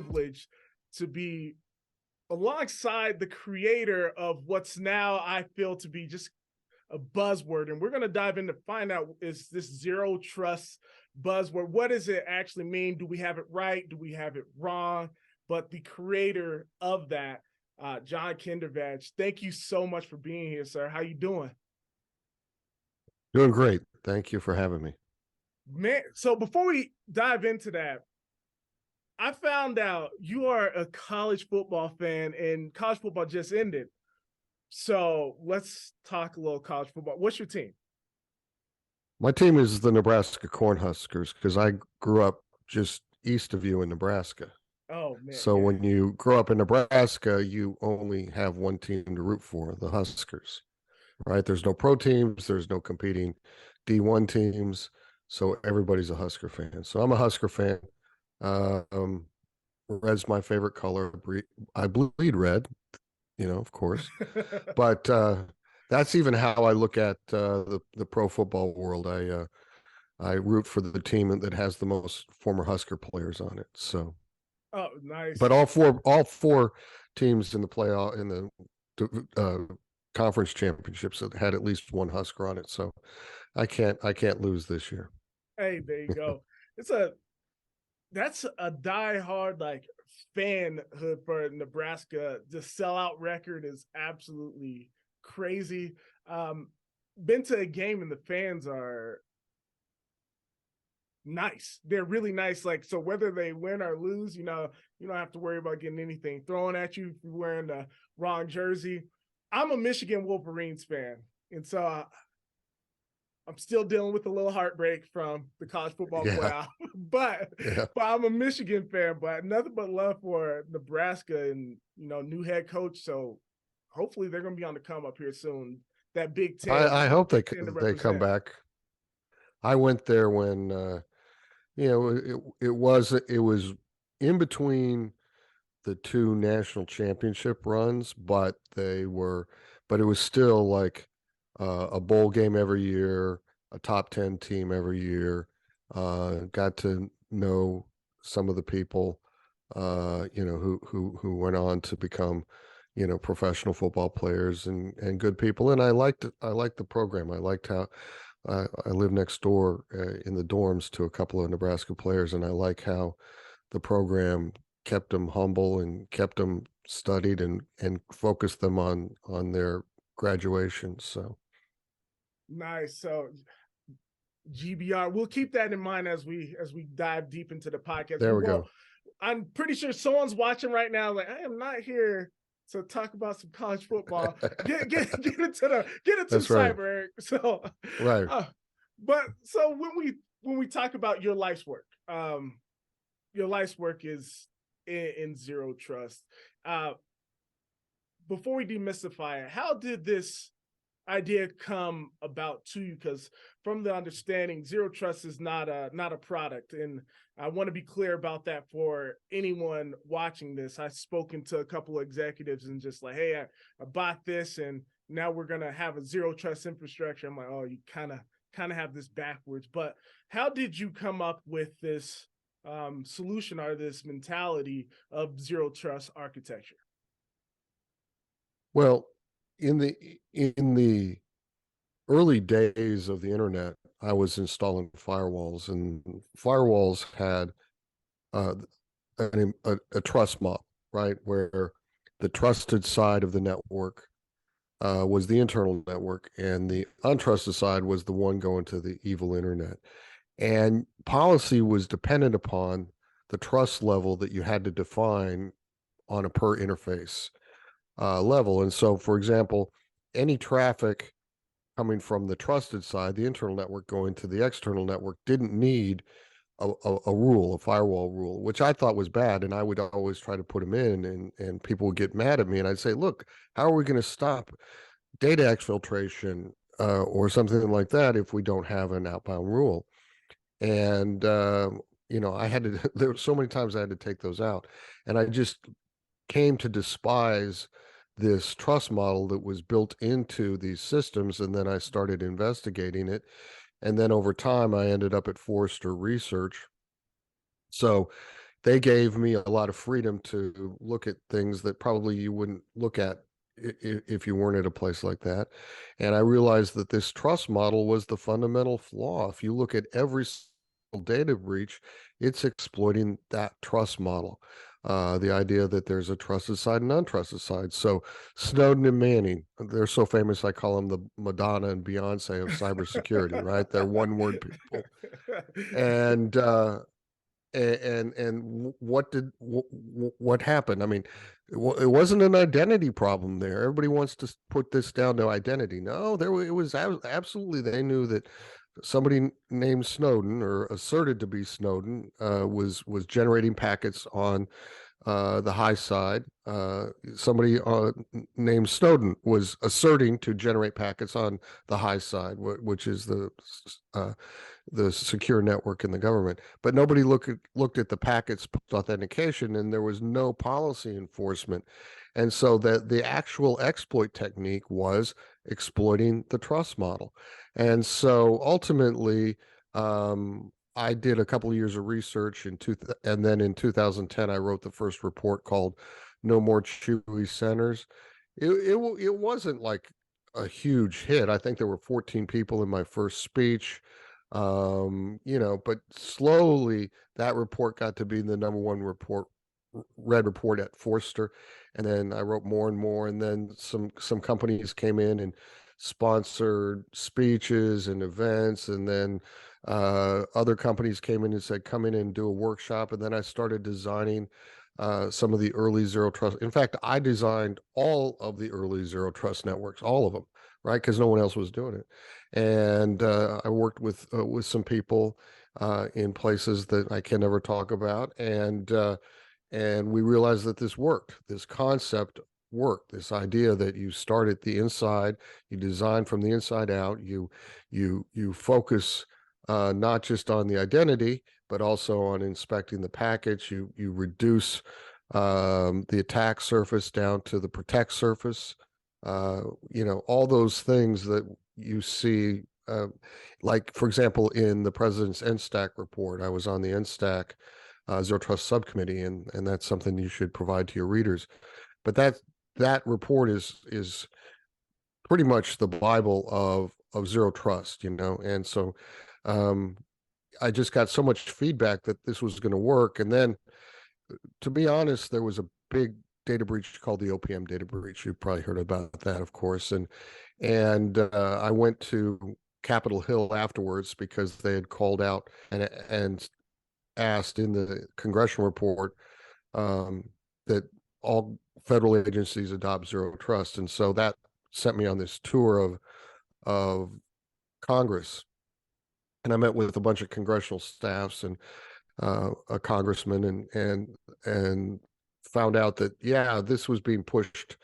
privilege to be alongside the creator of what's now I feel to be just a buzzword. And we're going to dive in to find out, is this zero trust buzzword? What does it actually mean? Do we have it right? Do we have it wrong? But the creator of that, John Kindervag, thank you so much for being here, sir. How you doing? Doing great. Thank you for having me. Man, so before we dive into that, I found out you are a college football fan and college football just ended. So let's talk a little college football. What's your team? My team is the Nebraska Cornhuskers because I grew up just east of you in Nebraska. Oh man, So yeah. when you grow up in Nebraska, you only have one team to root for, the Huskers, right? There's no pro teams, there's no competing D1 teams. So everybody's a Husker fan. So I'm a Husker fan. Um, Red's my favorite color. I bleed red, of course. But that's even how I look at the pro football world. I root for the team that has the most former Husker players on it. So, Oh, nice. but all four teams in the playoff in the conference championships that had at least one Husker on it. So I can't lose this year. Hey, there you go. That's a diehard like fanhood for Nebraska. The sellout record is absolutely crazy. Been to a game and the fans are nice. They're really nice. Like, so whether they win or lose, you don't have to worry about getting anything thrown at you if you're wearing the wrong jersey. I'm a Michigan Wolverines fan. And so I'm still dealing with a little heartbreak from the college football playoff, but I'm a Michigan fan, but nothing but love for Nebraska and, new head coach. So hopefully they're going to be on the come up here soon. That Big Ten. I hope Big they come back. I went there when it was in between the two national championship runs, but it was still like a bowl game every year, a top 10 team every year. Got to know some of the people, who went on to become, professional football players and good people. And I liked the program. I liked how I live next door in the dorms to a couple of Nebraska players, and I like how the program kept them humble and kept them studied and focused them on their graduation. So nice. So GBR, we'll keep that in mind as we dive deep into the podcast. There we go. I'm pretty sure someone's watching right now. Like, I am not here to talk about some college football. Get into the cyber, Eric. So right. But so when we talk about your life's work, your life's work is in zero trust. Before we demystify it, how did this idea come about to you? Because from the understanding, zero trust is not a product, and I want to be clear about that for anyone watching this. I've spoken to a couple of executives and just like, hey, I bought this and now we're gonna have a zero trust infrastructure. I'm like, oh, you kind of have this backwards. But how did you come up with this solution or this mentality of zero trust architecture? Well, in the early days of the internet, I was installing firewalls, and firewalls had a trust model, right, where the trusted side of the network was the internal network, and the untrusted side was the one going to the evil internet. And policy was dependent upon the trust level that you had to define on a per interface level. And so, for example, any traffic coming from the trusted side, the internal network going to the external network, didn't need a rule, a firewall rule, which I thought was bad. And I would always try to put them in, and people would get mad at me. And I'd say, look, how are we going to stop data exfiltration or something like that if we don't have an outbound rule? And I had to. There were so many times I had to take those out, and I just came to despise this trust model that was built into these systems. And then I started investigating it, and then over time I ended up at Forrester Research. So they gave me a lot of freedom to look at things that probably you wouldn't look at if you weren't at a place like that. And I realized that this trust model was the fundamental flaw. If you look at every single data breach, it's exploiting that trust model. The idea that there's a trusted side and untrusted side. So Snowden and Manning, they're so famous, I call them the Madonna and Beyonce of cybersecurity, right? They're one word people. And what happened? I mean, it wasn't an identity problem there. Everybody wants to put this down to identity. No, it was absolutely. They knew that somebody named Snowden, or asserted to be Snowden, was generating packets on the high side. Somebody named Snowden was asserting to generate packets on the high side, which is uh, the secure network in the government. But nobody looked at the packets authentication, and there was no policy enforcement. And so the actual exploit technique was exploiting the trust model. And so ultimately, I did a couple of years of research and then in 2010, I wrote the first report called "No More Chewy Centers." It wasn't like a huge hit. I think there were 14 people in my first speech. But slowly that report got to be the number one read report at Forster, and then I wrote more and more, and then some companies came in and sponsored speeches and events, and then other companies came in and said, come in and do a workshop. And then I started designing some of the early zero trust. In fact, I designed all of the early zero trust networks, all of them, right? Because no one else was doing it. And I worked with some people in places that I can never talk about. And we realized that this worked. This concept work, this idea that you start at the inside, you design from the inside out, you focus not just on the identity, but also on inspecting the packets. You reduce the attack surface down to the protect surface. All those things that you see, like for example, in the president's NSTAC report. I was on the NSTAC Zero Trust subcommittee, and that's something you should provide to your readers. But that report is pretty much the Bible of zero trust, and so um, I just got so much feedback that this was going to work. And then, to be honest, there was a big data breach called the OPM data breach. You've probably heard about that, of course. And I went to Capitol Hill afterwards because they had called out and asked in the congressional report that all federal agencies adopt zero trust. And so that sent me on this tour of Congress, and I met with a bunch of congressional staffs and a congressman, and found out that, yeah, this was being pushed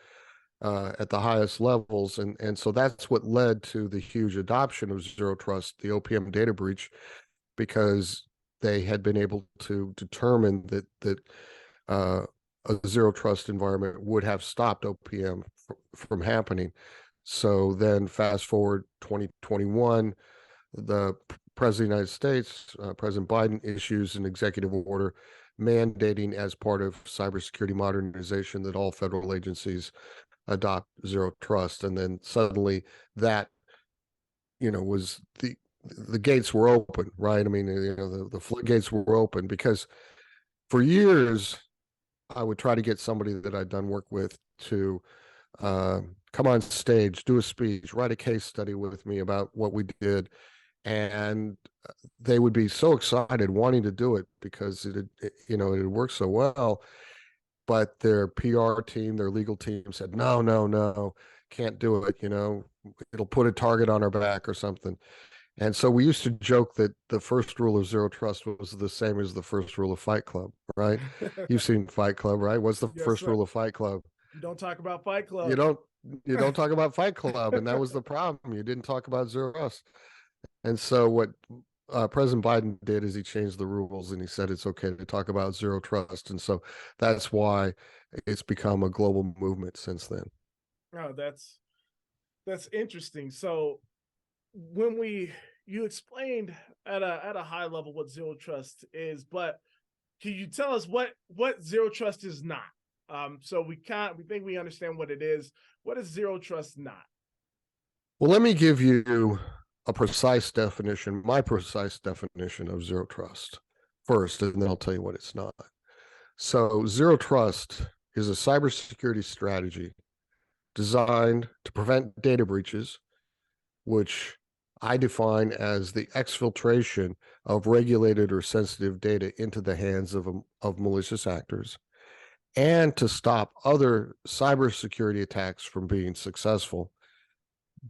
at the highest levels, and so that's what led to the huge adoption of zero trust, the OPM data breach, because they had been able to determine that a zero trust environment would have stopped OPM from happening. So then, fast forward 2021, the President of the United States, President Biden, issues an executive order mandating, as part of cybersecurity modernization, that all federal agencies adopt zero trust. And then suddenly that, was the gates were open, right? I mean, the floodgates were open, because for years I would try to get somebody that I'd done work with to come on stage, do a speech, write a case study with me about what we did, and they would be so excited wanting to do it because it had worked so well. But their PR team, their legal team said, no, no, no, can't do it. It'll put a target on our back or something. And so we used to joke that the first rule of zero trust was the same as the first rule of Fight Club, right? You've seen Fight Club, right? What's the Yes, first sir. rule of Fight Club? You don't talk about Fight Club. You don't talk about Fight Club, and that was the problem. You didn't talk about zero trust. And so what President Biden did is he changed the rules, and he said it's okay to talk about zero trust. And so that's why it's become a global movement since then. Oh, that's interesting. So when you explained at a high level what zero trust is, but can you tell us what zero trust is not? So we think we understand what it is. What is zero trust not? Well, let me give you a precise definition, my precise definition of zero trust first, and then I'll tell you what it's not. So, zero trust is a cybersecurity strategy designed to prevent data breaches, which I define as the exfiltration of regulated or sensitive data into the hands of malicious actors, and to stop other cybersecurity attacks from being successful,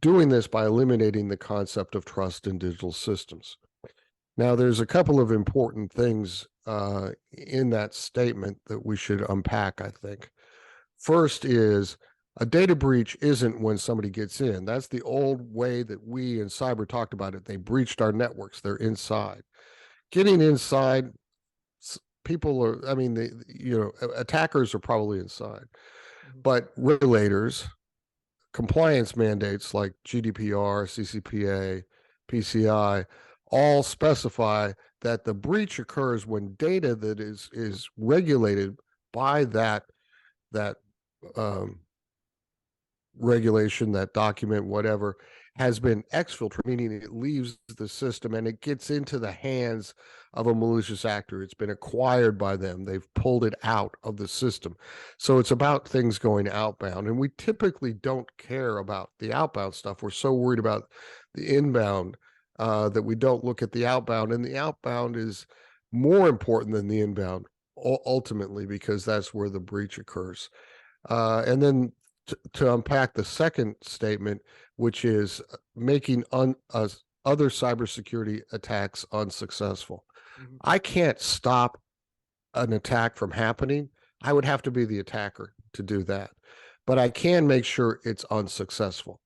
doing this by eliminating the concept of trust in digital systems. Now, there's a couple of important things in that statement that we should unpack, I think. First is a data breach isn't when somebody gets in. That's the old way that we in cyber talked about it. They breached our networks, they're inside. Getting inside, people are, I mean, attackers are probably inside, but regulators, compliance mandates like GDPR, CCPA, PCI, all specify that the breach occurs when data that is regulated by that um, regulation, that document, whatever, has been exfiltrated, meaning it leaves the system and it gets into the hands of a malicious actor. It's been acquired by them. They've pulled it out of the system. So it's about things going outbound. And we typically don't care about the outbound stuff. We're so worried about the inbound that we don't look at the outbound. And the outbound is more important than the inbound ultimately, because that's where the breach occurs. And then to unpack the second statement, which is making other cybersecurity attacks unsuccessful. Mm-hmm. I can't stop an attack from happening. I would have to be the attacker to do that. But I can make sure it's unsuccessful.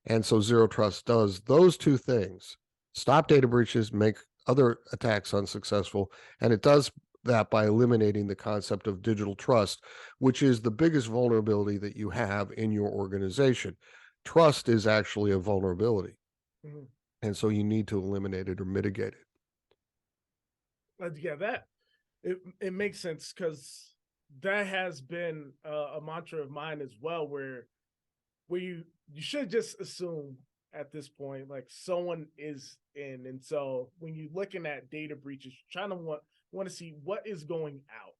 And so Zero Trust does those two things: stop data breaches, make other attacks unsuccessful, and it does that by eliminating the concept of digital trust, which is the biggest vulnerability that you have in your organization. Trust is actually a vulnerability. Mm-hmm. And so you need to eliminate it or mitigate it. Yeah, that it makes sense, because that has been a mantra of mine as well, where you should just assume at this point like someone is in, and so when you're looking at data breaches, you're trying to want to see what is going out.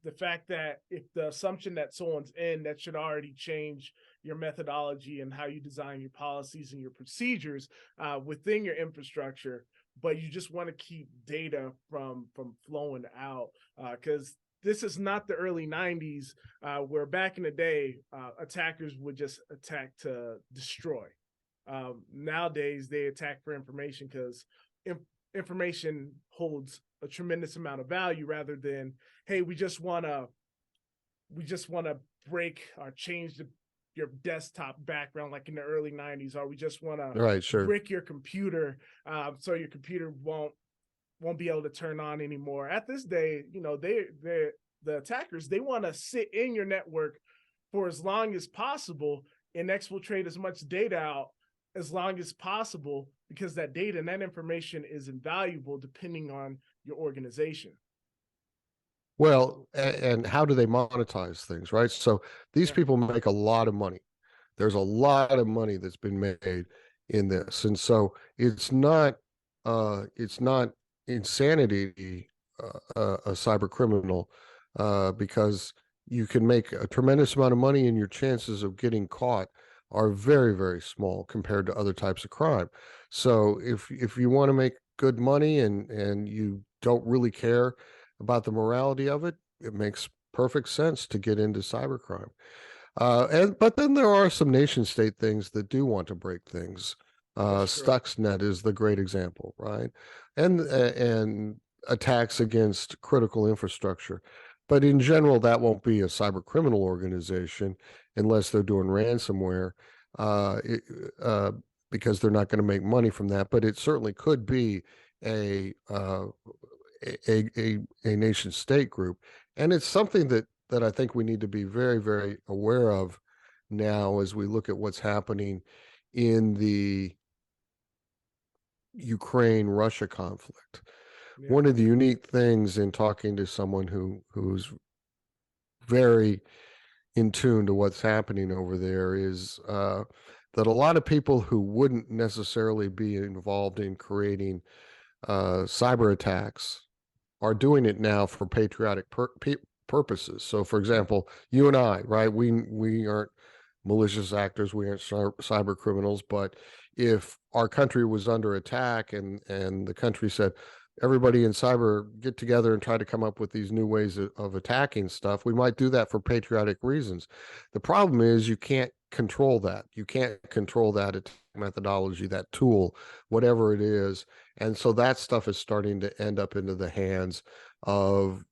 The fact that if the assumption that someone's in, that should already change your methodology and how you design your policies and your procedures within your infrastructure, but you just want to keep data from flowing out, because this is not the early 90s, where back in the day, attackers would just attack to destroy. Nowadays, they attack for information, because information holds a tremendous amount of value, rather than, hey, we just want to break or change your desktop background like in the early 90s, or we just want to Right, sure. brick your computer so your computer won't be able to turn on anymore. At this day, the attackers, they want to sit in your network for as long as possible and exfiltrate as much data out as long as possible, because that data and that information is invaluable depending on your organization. Well, and how do they monetize things, right? So these people make a lot of money. There's a lot of money that's been made in this. And so it's not insanity, a cyber criminal, because you can make a tremendous amount of money and your chances of getting caught are very, very small compared to other types of crime. So if you want to make good money and you don't really care about the morality of it, it makes perfect sense to get into cybercrime. But then there are some nation state things that do want to break things. Stuxnet is the great example, right? And attacks against critical infrastructure. But in general, that won't be a cyber criminal organization unless they're doing ransomware, uh, it, uh, because they're not going to make money from that. But it certainly could be a uh, a nation state group, and it's something that I think we need to be very, very aware of now as we look at what's happening in the Ukraine Russia conflict. Yeah. One of the unique things in talking to someone who's very in tune to what's happening over there is that a lot of people who wouldn't necessarily be involved in creating cyber attacks are doing it now for patriotic purposes. So, for example, you and I, right? We aren't malicious actors, we aren't cyber criminals, but if our country was under attack and the country said, everybody in cyber get together and try to come up with these new ways of attacking stuff, we might do that for patriotic reasons. The problem is you can't control that. You can't control that attack methodology, that tool, whatever it is. And so that stuff is starting to end up into the hands of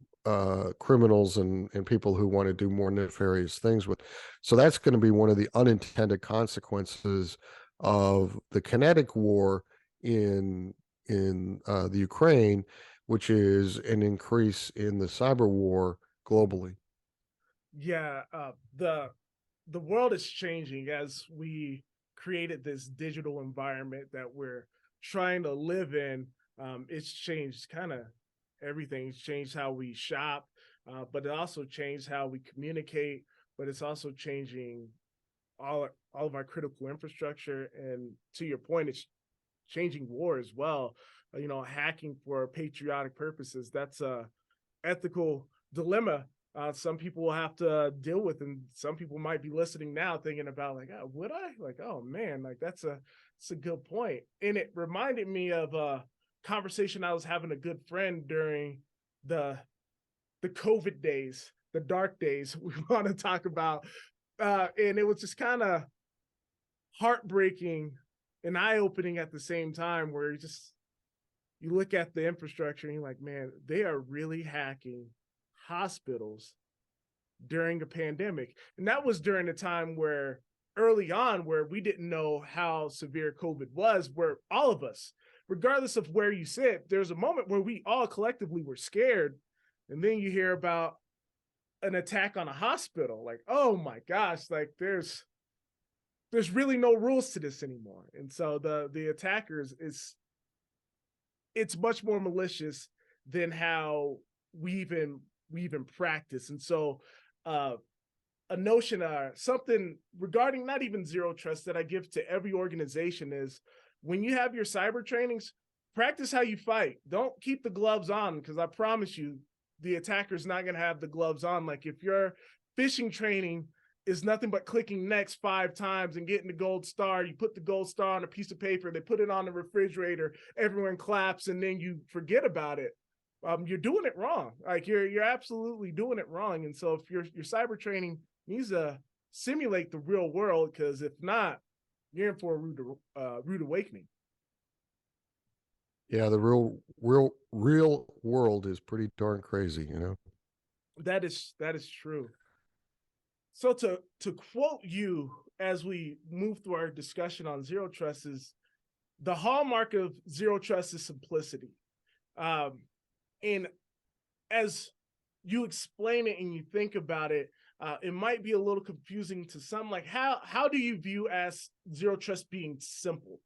criminals and people who want to do more nefarious things with. So that's going to be one of the unintended consequences of the kinetic war in the Ukraine, which is an increase in the cyber war globally. Yeah, the world is changing as we created this digital environment that we're trying to live in. It's changed kind of everything. It's changed how we shop, but it also changed how we communicate. But it's also changing all of our critical infrastructure. And to your point, it's changing war as well. Hacking for patriotic purposes. That's a ethical dilemma some people will have to deal with, and some people might be listening now thinking about like, oh, would I? Like, oh man, like that's a good point. And it reminded me of a conversation I was having a good friend during the the COVID days, the dark days we want to talk about. And it was just kind of heartbreaking and eye-opening at the same time, where you look at the infrastructure and you're like, man, they are really hacking hospitals during a pandemic. And that was during a time where early on, where we didn't know how severe COVID was, where all of us, regardless of where you sit, there's a moment where we all collectively were scared. And then you hear about an attack on a hospital. Like, oh my gosh, like there's really no rules to this anymore. And so the attackers it's much more malicious than how we even practice. And so a notion something regarding not even zero trust that I give to every organization is, when you have your cyber trainings, practice how you fight. Don't keep the gloves on, because I promise you the attacker's not going to have the gloves on. Like, if your phishing training is nothing but clicking next 5 times and getting the gold star, you put the gold star on a piece of paper, they put it on the refrigerator, everyone claps, and then you forget about it. You're doing it wrong. Like, you're absolutely doing it wrong. And so if your cyber training needs to simulate the real world, because if not, you're in for a rude awakening. Yeah, the real world is pretty darn crazy, you know. That is true. So to quote you as we move through our discussion on zero trust is, the hallmark of zero trust is simplicity. And as you explain it and you think about it, it might be a little confusing to some. Like, how do you view as zero trust being simple,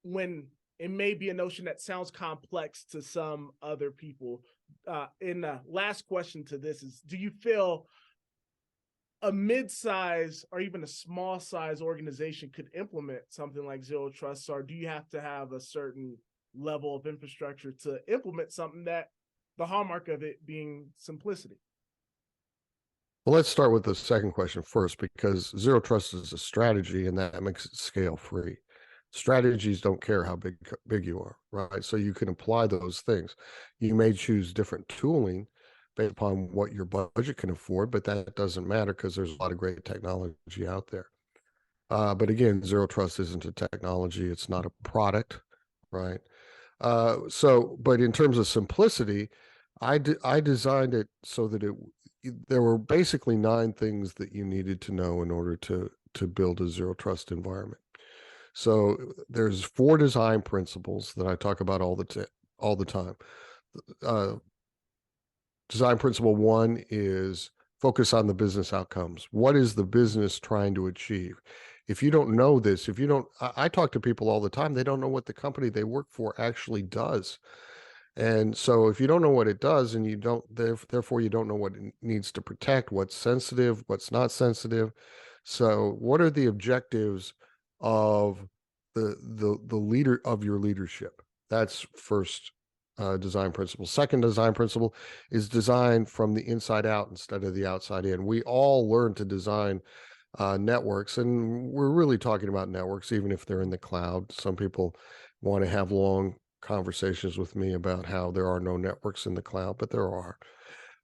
when it may be a notion that sounds complex to some other people? And the last question to this is, do you feel a mid-size or even a small size organization could implement something like zero trust, or do you have to have a certain level of infrastructure to implement something that the hallmark of it being simplicity? Well, let's start with the second question first, because zero trust is a strategy and that makes it scale free. Strategies don't care how big you are, right? So you can apply those things. You may choose different tooling based upon what your budget can afford, but that doesn't matter because there's a lot of great technology out there. But again, zero trust isn't a technology; it's not a product, right? But in terms of simplicity, I designed it so that there were basically 9 things that you needed to know in order to build a zero trust environment. So there's 4 design principles that I talk about all the time. Uh, Design principle 1 is focus on the business outcomes. What is the business trying to achieve? If you don't know this, if you don't, I talk to people all the time, they don't know what the company they work for actually does. And so if you don't know what it does and you don't, therefore you don't know what it needs to protect, what's sensitive, what's not sensitive. So what are the objectives of the leader of your leadership? That's first design principle. Second design principle is design from the inside out instead of the outside in. We all learn to design networks, and we're really talking about networks, even if they're in the cloud. Some people want to have long conversations with me about how there are no networks in the cloud, but there are.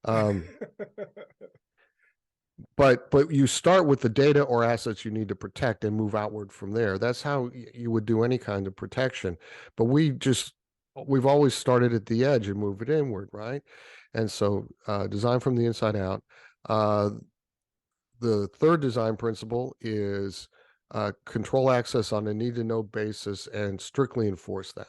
Um, but you start with the data or assets you need to protect and move outward from there. That's how you would do any kind of protection. But we've always started at the edge and move it inward, right? And so design from the inside out. Uh, the third design principle is control access on a need to know basis and strictly enforce that.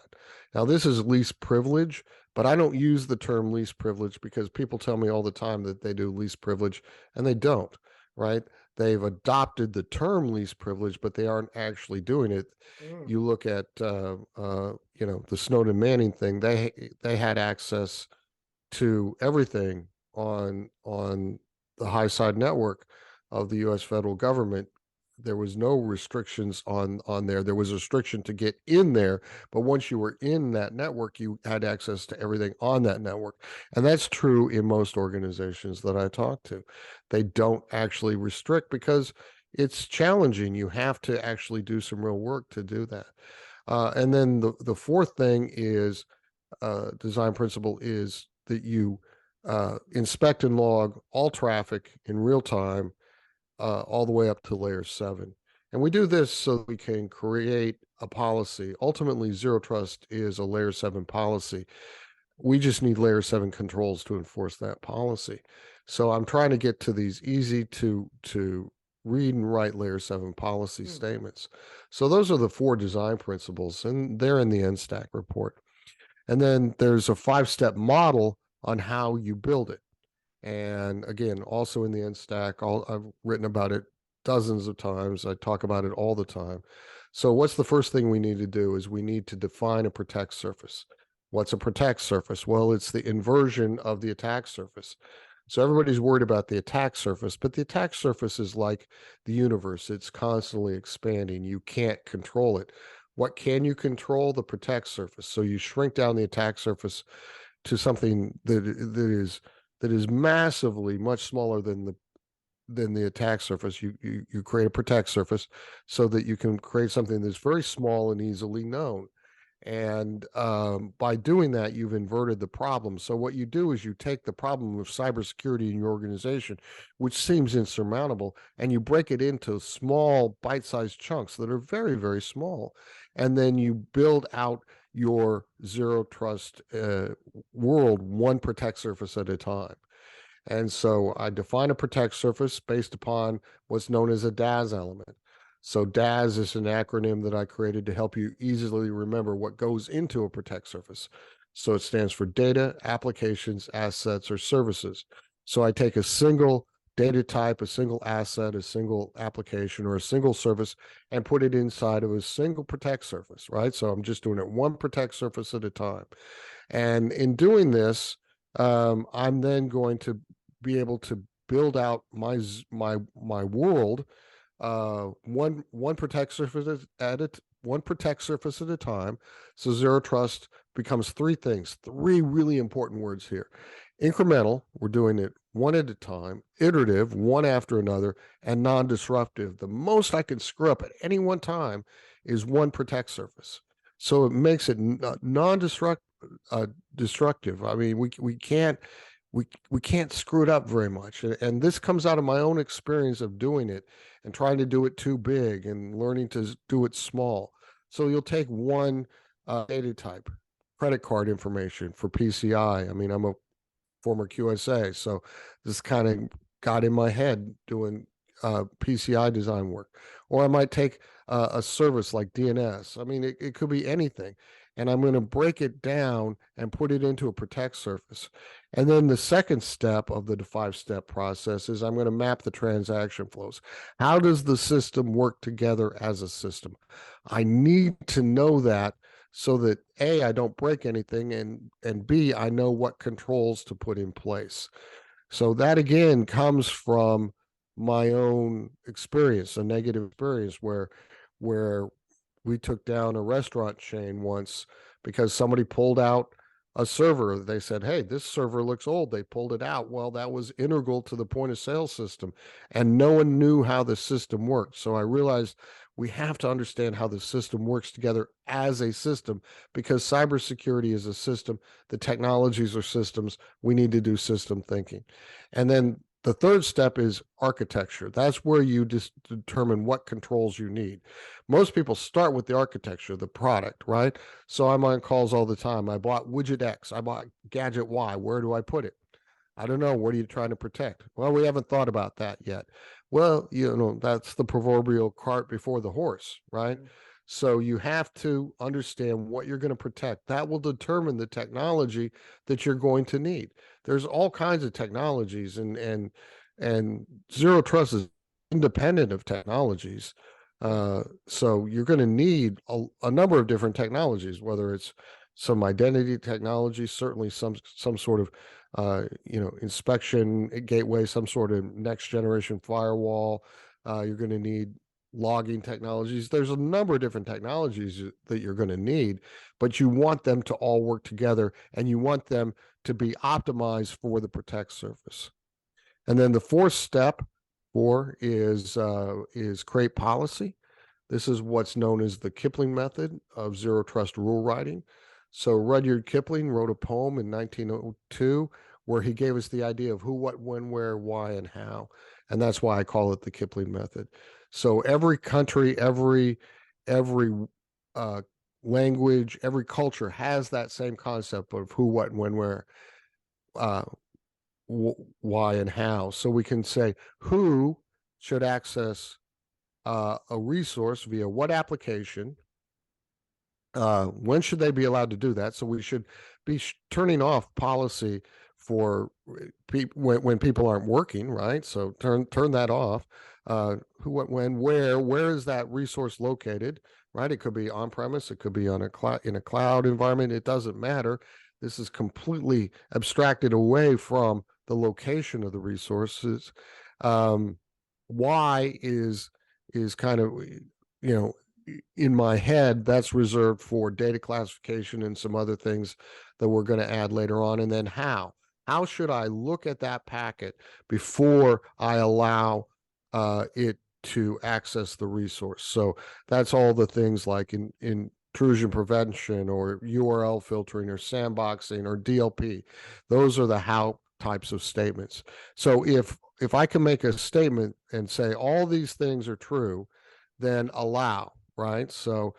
Now, this is least privilege, but I don't use the term least privilege because people tell me all the time that they do least privilege and they don't, right? They've adopted the term least privilege, but they aren't actually doing it. Mm. You look at, the Snowden Manning thing, they had access to everything on the high side network of the U.S. federal government. There was no restrictions on there. There was a restriction to get in there, but once you were in that network, you had access to everything on that network, and that's true in most organizations that I talk to. They don't actually restrict because it's challenging. You have to actually do some real work to do that. And then the fourth thing is design principle is that you inspect and log all traffic in real time, all the way up to layer 7. And we do this so that we can create a policy. Ultimately, zero trust is a layer 7 policy. We just need layer 7 controls to enforce that policy. So I'm trying to get to these easy to read and write layer 7 policy Mm. statements. So those are the 4 design principles, and they're in the NSTAC report. And then there's a 5-step model on how you build it. And again, also in the end stack, I've written about it dozens of times. I talk about it all the time. So what's the first thing we need to do is we need to define a protect surface. What's a protect surface? Well, it's the inversion of the attack surface. So everybody's worried about the attack surface, but the attack surface is like the universe. It's constantly expanding. You can't control it. What can you control? The protect surface. So you shrink down the attack surface to something that is massively much smaller than the attack surface. You create a protect surface so that you can create something that's very small and easily known. And by doing that, you've inverted the problem. So what you do is you take the problem of cybersecurity in your organization, which seems insurmountable, and you break it into small bite-sized chunks that are very, very small. And then you build out your zero trust world one protect surface at a time. And so I define a protect surface based upon what's known as a DAS element. So DAS is an acronym that I created to help you easily remember what goes into a protect surface. So it stands for data, applications, assets, or services. So I take a single data type, a single asset, a single application, or a single service and put it inside of a single protect surface, right? So I'm just doing it one protect surface at a time. And in doing this, I'm then going to be able to build out my world one protect surface at it one protect surface at a time. So zero trust becomes 3 things, 3 really important words here: incremental, we're doing it one at a time; iterative, one after another; and non-disruptive. The most I can screw up at any one time is one protect surface. So it makes it non-destructive. Destructive. I mean, we can't screw it up very much, and this comes out of my own experience of doing it and trying to do it too big and learning to do it small. So you'll take one data type, credit card information for PCI. I mean, I'm a former QSA, so this kind of got in my head doing PCI design work. Or I might take a service like DNS. I mean, it could be anything. And I'm going to break it down and put it into a protect surface. And then the second step of the 5-step process is I'm going to map the transaction flows. How does the system work together as a system? I need to know that so that A, I don't break anything, and B, I know what controls to put in place. So that again comes from my own experience, a negative experience where we took down a restaurant chain once because somebody pulled out a server. They said, "Hey, this server looks old." They pulled it out. Well, that was integral to the point of sale system, and no one knew how the system worked. So I realized we have to understand how the system works together as a system, because cybersecurity is a system. The technologies are systems. We need to do system thinking. And then the third step is architecture. That's where you just determine what controls you need. Most people start with the architecture, the product, right? So I'm on calls all the time. I bought widget X, I bought gadget Y. Where do I put it? I don't know. What are you trying to protect? Well, we haven't thought about that yet. Well, that's the proverbial cart before the horse, right? Mhm. So you have to understand what you're going to protect. That will determine the technology that you're going to need. There's all kinds of technologies, and zero trust is independent of technologies. So you're going to need a number of different technologies, whether it's some identity technology, certainly some sort of inspection gateway, some sort of next generation firewall. You're going to need logging technologies. There's a number of different technologies that you're going to need, but you want them to all work together, and you want them to be optimized for the protect surface. And then the fourth step is create policy. This is what's known as the Kipling method of zero trust rule writing. So Rudyard Kipling wrote a poem in 1902 where he gave us the idea of who, what, when, where, why, and how. And that's why I call it the Kipling method. So every country, every uh, language, every culture has that same concept of who, what, when, where, uh, why, and how. So we can say who should access a resource via what application. When should they be allowed to do that? So we should be turning off policy for when people aren't working, right? So turn that off. Who, what, when, where is that resource located? Right? It could be on premise. It could be on a cloud in a cloud environment. It doesn't matter. This is completely abstracted away from the location of the resources. Um, why is kind of you know in my head, that's reserved for data classification and some other things that we're going to add later on. And then how? How should I look at that packet before I allow it to access the resource? So that's all the things like in intrusion prevention or URL filtering or sandboxing or DLP. Those are the how types of statements. So if I can make a statement and say all these things are true, then allow, right? So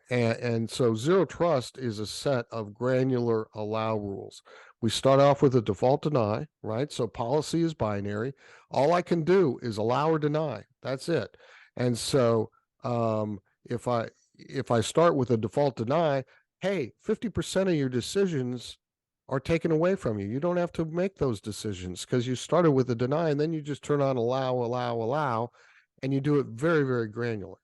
and so zero trust is a set of granular allow rules. We start off with a default deny, right? So policy is binary. All I can do is allow or deny. That's it. And so um, if I start with a default deny, hey, 50% of your decisions are taken away from you. You don't have to make those decisions because you started with a deny, and then you just turn on allow, and you do it very, very granular.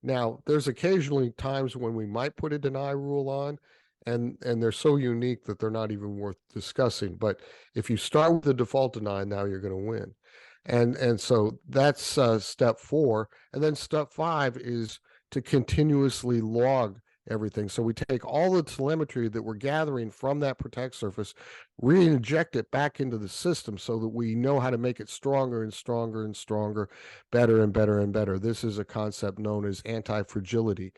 Now, there's occasionally times when we might put a deny rule on, and they're so unique that they're not even worth discussing. But if you start with the default deny, now you're going to win. And so that's step four. And then step five is to continuously log everything. So we take all the telemetry that we're gathering from that protect surface, re-inject it back into the system so that we know how to make it stronger and stronger and stronger, better and better and better. This is a concept known as anti-fragility.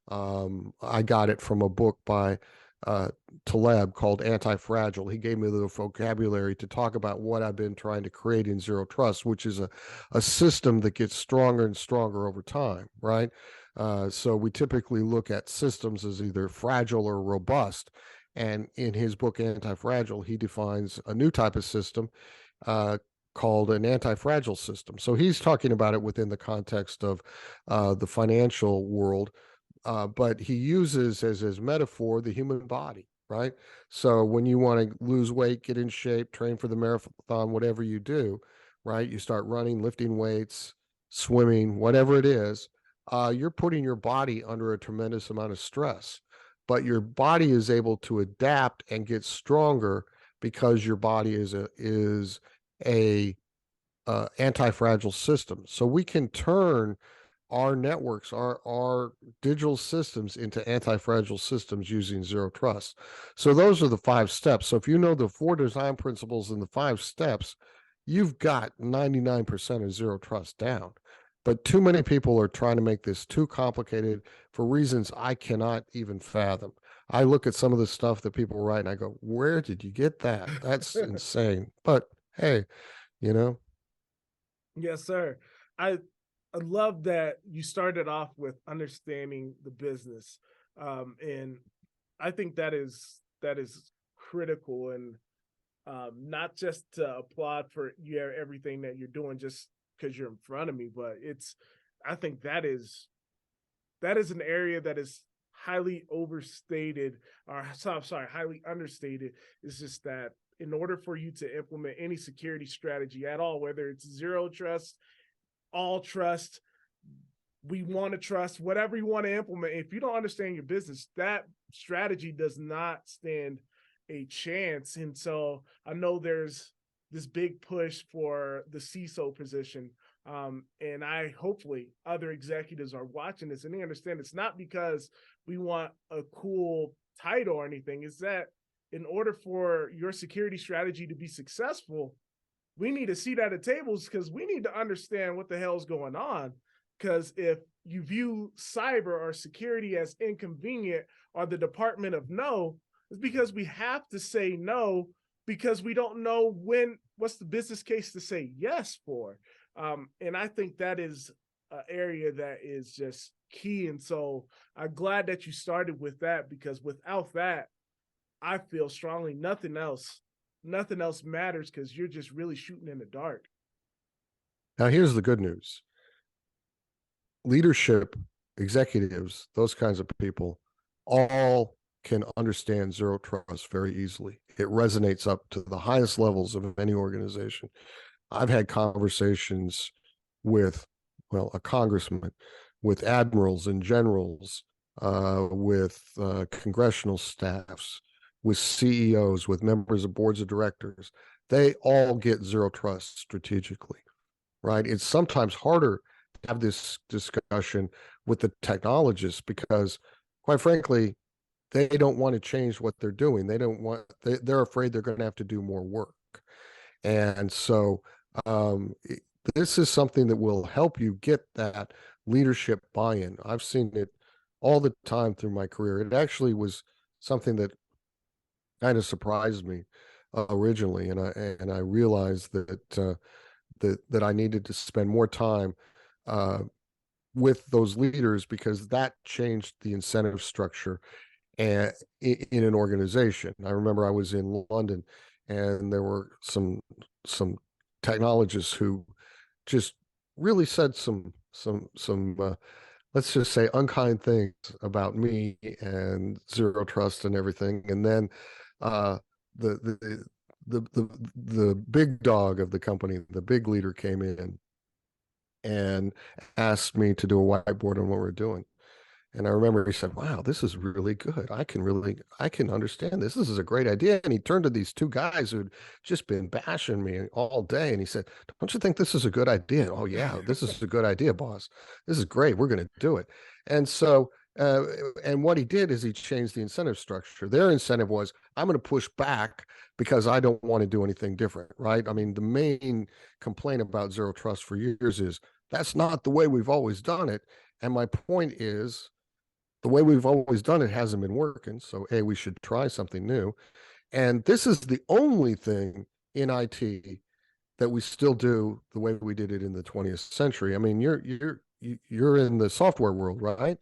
I got it from a book by uh, Taleb called Anti-Fragile. He gave me the vocabulary to talk about what I've been trying to create in Zero Trust, which is a system that gets stronger and stronger over time, right? So we typically look at systems as either fragile or robust. And in his book, Anti-Fragile, he defines a new type of system uh, called an anti-fragile system. So he's talking about it within the context of the financial world, but he uses as his metaphor the human body, right? So when you want to lose weight, get in shape, train for the marathon, whatever you do, right? You start running, lifting weights, swimming, whatever it is, you're putting your body under a tremendous amount of stress. but your body is able to adapt and get stronger because your body is a anti-fragile system. So we can turn our networks, our digital systems into anti-fragile systems using zero trust. So those are the 5 steps. So if you know the 4 design principles and the 5 steps, you've got 99% of zero trust down. But too many people are trying to make this too complicated for reasons I cannot even fathom. I look at some of the stuff that people write and I go, where did you get that? That's insane. But hey, you know, Yes, sir. I I love that you started off with understanding the business, and I think that is critical, and not just to applaud for everything that you're doing just because you're in front of me, but I think that is an area that is highly overstated, or I'm sorry, highly understated. It's just that in order for you to implement any security strategy at all, whether it's zero trust, all trust, we want to trust, whatever you want to implement, if you don't understand your business, that strategy does not stand a chance. And so I know there's this big push for the CISO position. And I hopefully other executives are watching this and they understand it's not because we want a cool title or anything. It's that in order for your security strategy to be successful, we need a seat at the tables because we need to understand what the hell's going on. Because if you view cyber or security as inconvenient or the department of no, it's because we have to say no because we don't know what's the business case to say yes for. And I think that is an area that is just key. And so I'm glad that you started with that because without that, I feel strongly nothing else matters because you're just really shooting in the dark. now here's the good news. Leadership, executives, those kinds of people all can understand zero trust very easily. It resonates up to the highest levels of any organization. I've had conversations with, well, a congressman, with admirals and generals, with congressional staffs, with CEOs, with members of boards of directors. They all get zero trust strategically, right? It's sometimes harder to have this discussion with the technologists because, quite frankly, they don't want to change what they're doing. They're afraid they're going to have to do more work. And so um, this is something that will help you get that leadership buy-in. I've seen it all the time through my career. It actually was something that kind of surprised me originally, and I realized that I needed to spend more time uh, with those leaders because that changed the incentive structure and in an organization. I remember I was in London, and there were some technologists who just really said some let's just say unkind things about me and zero trust and everything. And then uh, the the the big dog of the company, the big leader, came in and asked me to do a whiteboard on what we're doing. And I remember he said, "Wow, this is really good. I can understand this. This is a great idea." And he turned to these 2 guys who'd just been bashing me all day. And he said, "Don't you think this is a good idea?" "Oh, yeah, this is a good idea, boss. This is great. We're going to do it." And so, and what he did is he changed the incentive structure. Their incentive was, I'm going to push back because I don't want to do anything different, right? I mean, the main complaint about zero trust for years is that's not the way we've always done it. And my point is, the way we've always done it hasn't been working. So, hey, we should try something new. And this is the only thing in IT that we still do the way we did it in the 20th century. I mean, you're in the software world, right?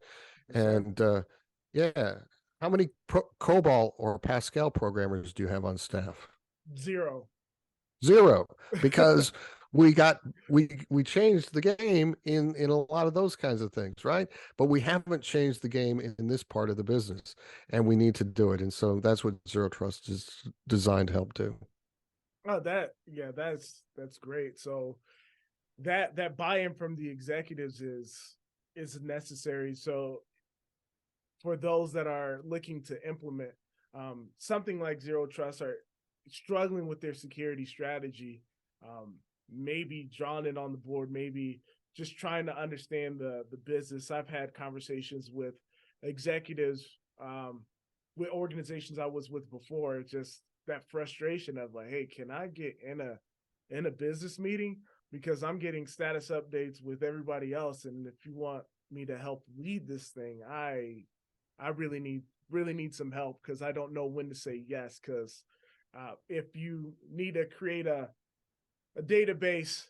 Yes, sir. And yeah, how many COBOL or Pascal programmers do you have on staff? Zero. Zero, because we changed the game in a lot of those kinds of things, right? But we haven't changed the game in this part of the business, and we need to do it. And so that's what zero trust is designed to help do. Oh, that's great. So that buy-in from the executives is necessary. So for those that are looking to implement something like zero trust, are struggling with their security strategy, maybe drawing it on the board, maybe just trying to understand the business. I've had conversations with executives, with organizations I was with before, just that frustration of like, hey, can I get in a business meeting, because I'm getting status updates with everybody else, and if you want me to help lead this thing, I really need some help, because I don't know when to say yes. Because if you need to create a database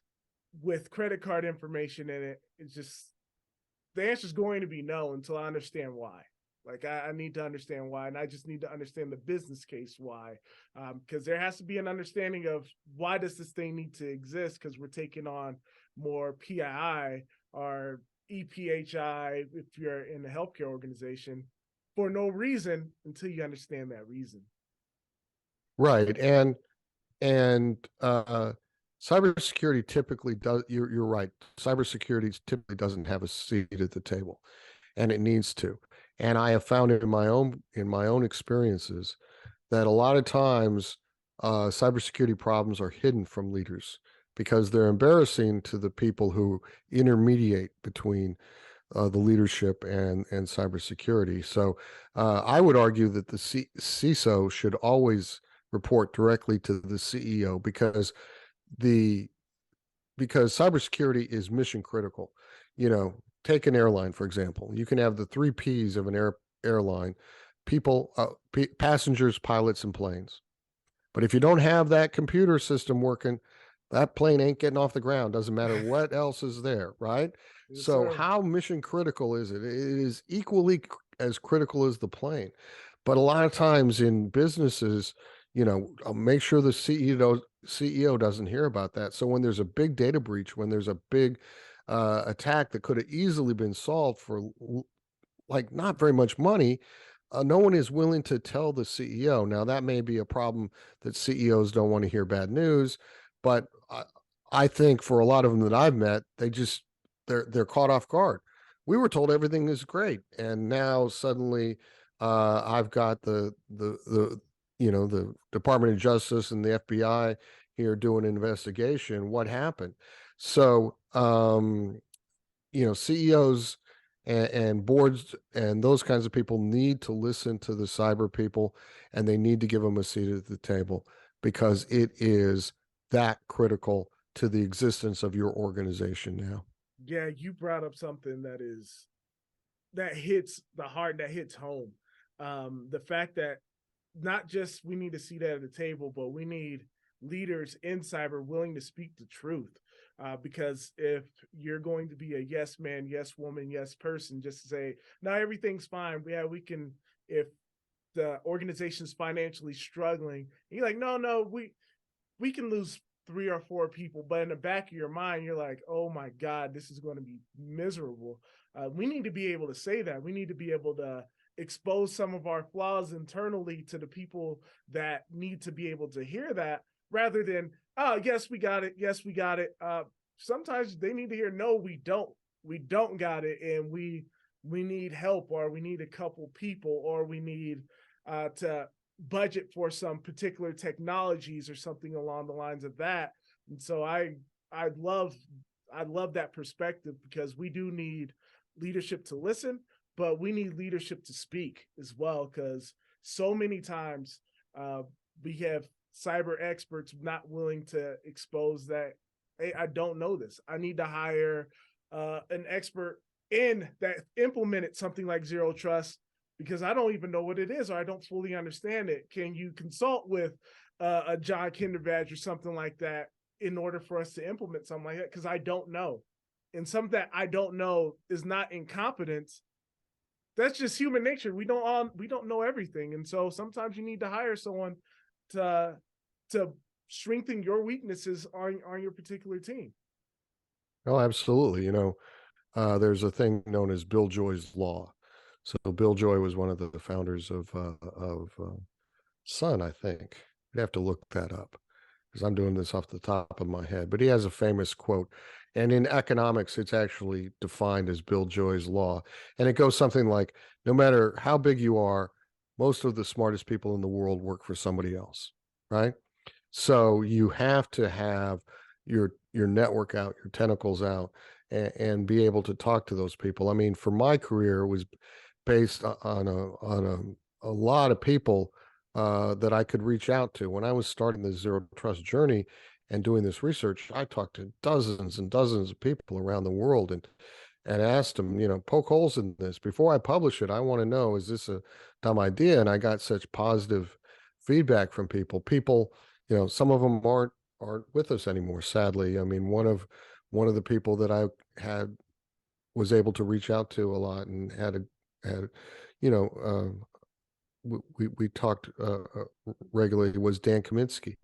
with credit card information in it, it's just, the answer is going to be no until I understand why. Like I need to understand why, and I just need to understand the business case why, because there has to be an understanding of why does this thing need to exist, because we're taking on more PII or EPHI if you're in a healthcare organization for no reason until you understand that reason. Right. And cybersecurity typically does, you're right. Cybersecurity typically doesn't have a seat at the table, and it needs to. And I have found it in my own experiences that a lot of times cybersecurity problems are hidden from leaders because they're embarrassing to the people who intermediate between the leadership and cybersecurity. So I would argue that the CISO should always report directly to the CEO, the because cybersecurity is mission critical. You know, take an airline for example. You can have the three P's of an airline: people, passengers, pilots, and planes. But if you don't have that computer system working, that plane ain't getting off the ground. Doesn't matter what else is there, right? Yes, So, sir. how mission critical is it? It is equally as critical as the plane. But a lot of times in businesses, make sure the CEO doesn't hear about that. So when there's a big data breach, when there's a big attack that could have easily been solved for like not very much money, no one is willing to tell the CEO. Now, that may be a problem that CEOs don't want to hear bad news, but I think for a lot of them that I've met, they're caught off guard. We were told everything is great, and now suddenly I've got the Department of Justice and the FBI here doing an investigation. What happened? So CEOs and boards and those kinds of people need to listen to the cyber people, and they need to give them a seat at the table because it is that critical to the existence of your organization now. Yeah, you brought up something that hits the heart, that hits home. The fact that not just we need a seat at the table, but we need leaders in cyber willing to speak the truth. Because if you're going to be a yes man, yes woman, yes person, just to say, no, everything's fine. Yeah, we can, if the organization's financially struggling, you're like, no, we can lose 3 or 4 people, but in the back of your mind, you're like, oh my God, this is going to be miserable. We need to be able to say that. We need to be able to expose some of our flaws internally to the people that need to be able to hear that, rather than, oh, yes, we got it. Yes, we got it. Sometimes they need to hear, no, we don't. We don't got it. And we need help, or we need a couple people, or we need to budget for some particular technologies or something along the lines of that. And so I love that perspective, because we do need leadership to listen, but we need leadership to speak as well, because so many times we have cyber experts not willing to expose that, hey, I don't know this. I need to hire an expert in that implemented something like zero trust, because I don't even know what it is, or I don't fully understand it. Can you consult with a John Kindervag or something like that in order for us to implement something like that? Because I don't know. And something that I don't know is not incompetence. That's just human nature. We don't know everything. And so sometimes you need to hire someone to strengthen your weaknesses on your particular team. Oh, absolutely. There's a thing known as Bill Joy's law. So Bill Joy was one of the founders of Sun, I think. I'd have to look that up because I'm doing this off the top of my head. But he has a famous quote, And in economics, it's actually defined as Bill Joy's law. And it goes something like, no matter how big you are, most of the smartest people in the world work for somebody else, right? So you have to have your network out, your tentacles out, and be able to talk to those people. I mean, for my career, it was based on a lot of people that I could reach out to. When I was starting the zero trust journey and doing this research, I talked to dozens and dozens of people around the world and asked them, poke holes in this before I publish it. I want to know, is this a dumb idea? And I got such positive feedback from people. People, some of them aren't with us anymore, sadly. I mean, one of the people that I had was able to reach out to a lot and had you know we talked regularly was Dan Kaminsky,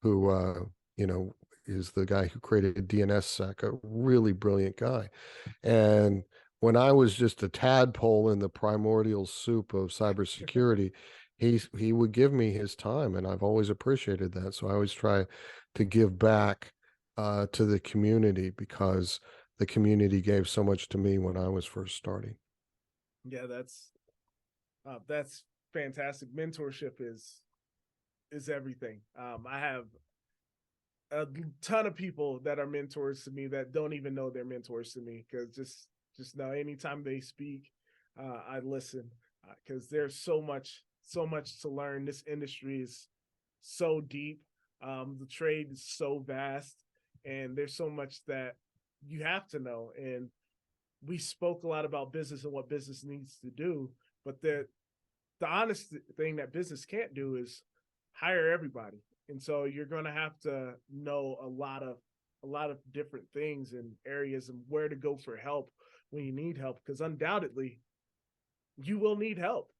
who you know is the guy who created DNSSEC, a really brilliant guy. And when I was just a tadpole in the primordial soup of cybersecurity, he would give me his time, and I've always appreciated that. So I always try to give back to the community, because the community gave so much to me when I was first starting. Yeah, that's fantastic. Mentorship is everything. I have a ton of people that are mentors to me that don't even know they're mentors to me, because just know anytime they speak, I listen, because there's so much to learn. This industry is so deep. The trade is so vast, and there's so much that you have to know. And we spoke a lot about business and what business needs to do, but the honest thing that business can't do is hire everybody. And so you're going to have to know a lot of different things and areas and where to go for help when you need help, because undoubtedly you will need help.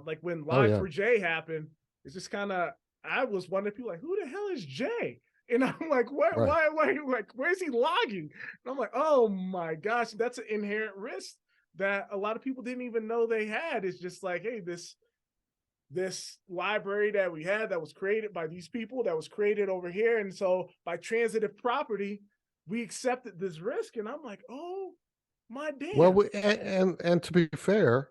Like when Oh Live yeah, for Jay happened, it's just kind of, I was wondering, people like, who the hell is Jay? And I'm like, what, right. like, where's he logging? And I'm like, oh my gosh, that's an inherent risk that a lot of people didn't even know they had. It's just like, hey, this library that we had that was created by these people, that was created over here. And so by transitive property, we accepted this risk. And I'm like, oh my Well, damn. and to be fair,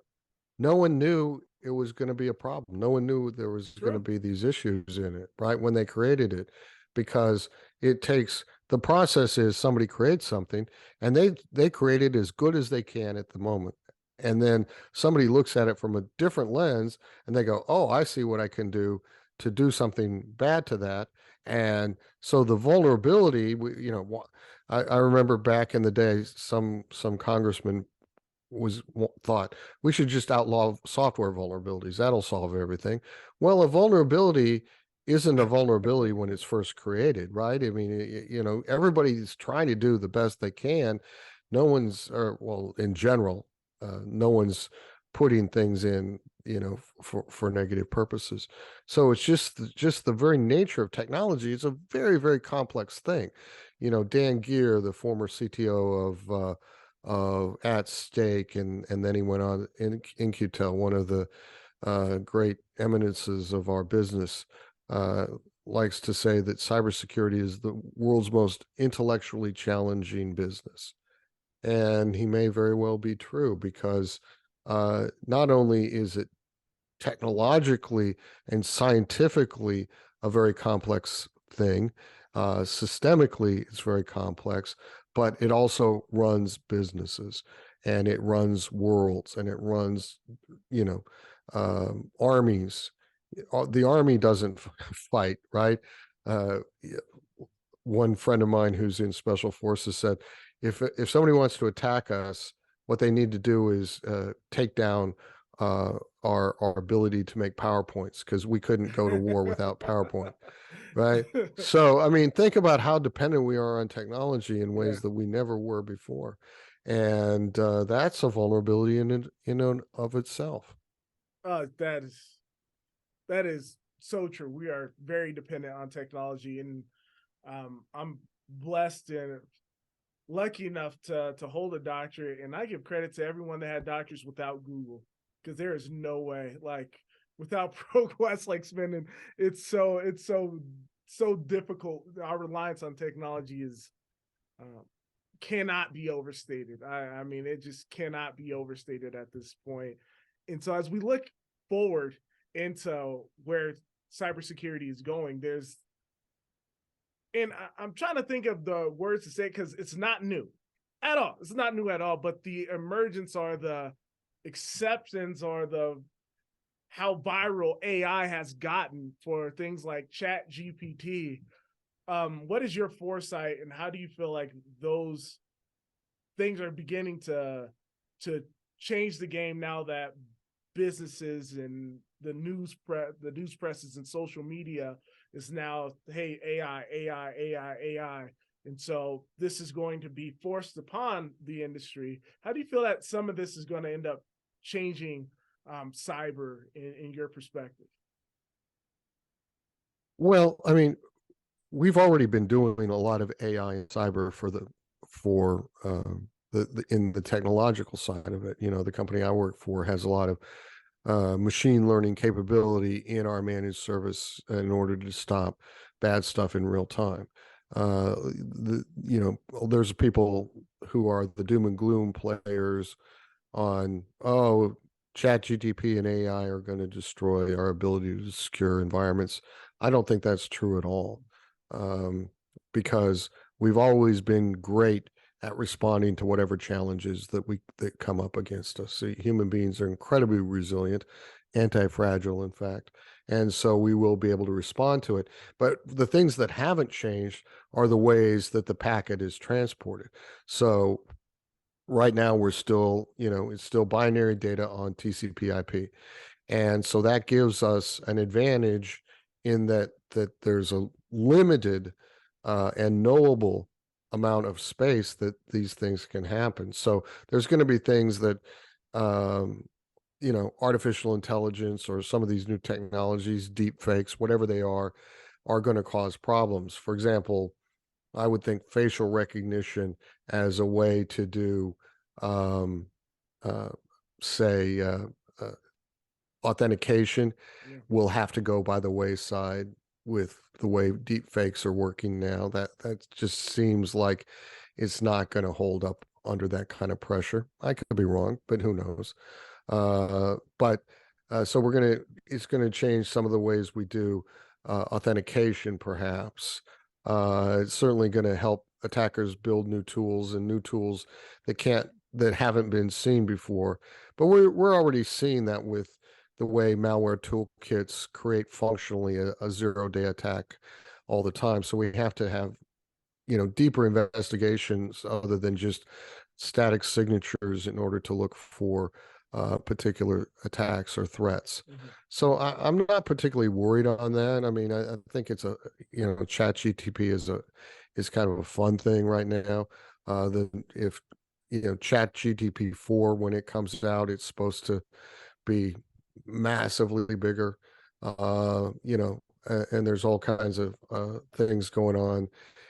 no one knew it was going to be a problem. No one knew there was going to True. be these issues in it, right? When they created it, because it takes, the process is somebody creates something and they create it as good as they can at the moment. And then somebody looks at it from a different lens and they go, "Oh, I see what I can do to do something bad to that." And so the vulnerability, I remember back in the day, some congressman thought we should just outlaw software vulnerabilities. That'll solve everything. Well, a vulnerability isn't a vulnerability when it's first created, right? I mean, everybody's trying to do the best they can. No one's, or well, in general, no one's putting things in, for negative purposes. So it's just the very nature of technology. It's a very, very complex thing. Dan Gear, the former CTO of At Stake, and then he went on in QTEL, one of the great eminences of our business, uh, likes to say that cybersecurity is the world's most intellectually challenging business. And he may very well be true, because not only is it technologically and scientifically a very complex thing. Systemically, it's very complex, but it also runs businesses and it runs worlds and it runs, armies. The army doesn't fight, right? Uh, One friend of mine who's in special forces said, if somebody wants to attack us, what they need to do is take down our ability to make PowerPoints, because we couldn't go to war without PowerPoint, right? So, I mean, think about how dependent we are on technology in Yeah. ways that we never were before, and that's a vulnerability in and of itself. That is so true. We are very dependent on technology, and I'm blessed and lucky enough to hold a doctorate, and I give credit to everyone that had doctors without Google, because there is no way, like, without ProQuest, like spending, it's so difficult. Our reliance on technology is cannot be overstated. I mean, it just cannot be overstated at this point. And so as we look forward into where cybersecurity is going, there's, and I'm trying to think of the words to say because it's not new at all. It's not new at all, but the emergence or the acceptance or the how viral AI has gotten for things like Chat GPT. What is your foresight, and how do you feel like those things are beginning to change the game now that businesses and the news presses and social media is now, hey, AI, and so this is going to be forced upon the industry. How do you feel that some of this is going to end up changing cyber in your perspective? Well, I mean, we've already been doing a lot of AI and cyber for the in the technological side of it. You know, the company I work for has a lot of machine learning capability in our managed service in order to stop bad stuff in real time. You know, there's people who are the doom and gloom players on, oh, chat GTP and AI are going to destroy our ability to secure environments. I don't think that's true at all, um, because we've always been great at responding to whatever challenges that come up against us. See, human beings are incredibly resilient, anti-fragile, in fact, and so we will be able to respond to it. But the things that haven't changed are the ways that the packet is transported. So right now we're still, you know, it's still binary data on TCP/IP, and so that gives us an advantage in that there's a limited and knowable amount of space that these things can happen. So there's going to be things that, um, you know, artificial intelligence or some of these new technologies, deep fakes, whatever they are going to cause problems. For example, I would think facial recognition as a way to do, um, uh, say, uh, authentication Yeah. will have to go by the wayside with the way deep fakes are working now. That just seems like it's not going to hold up under that kind of pressure. I could be wrong, but who knows? But so it's gonna change some of the ways we do authentication, perhaps. It's certainly going to help attackers build new tools that haven't been seen before. But we're already seeing that with the way malware toolkits create functionally a 0-day attack all the time. So we have to have, you know, deeper investigations other than just static signatures in order to look for particular attacks or threats. Mhm. So I'm not particularly worried on that. I mean, I think it's a, you know, chat GTP is kind of a fun thing right now. The if you know, chat GTP 4, when it comes out, it's supposed to be massively bigger. You know, and there's all kinds of things going on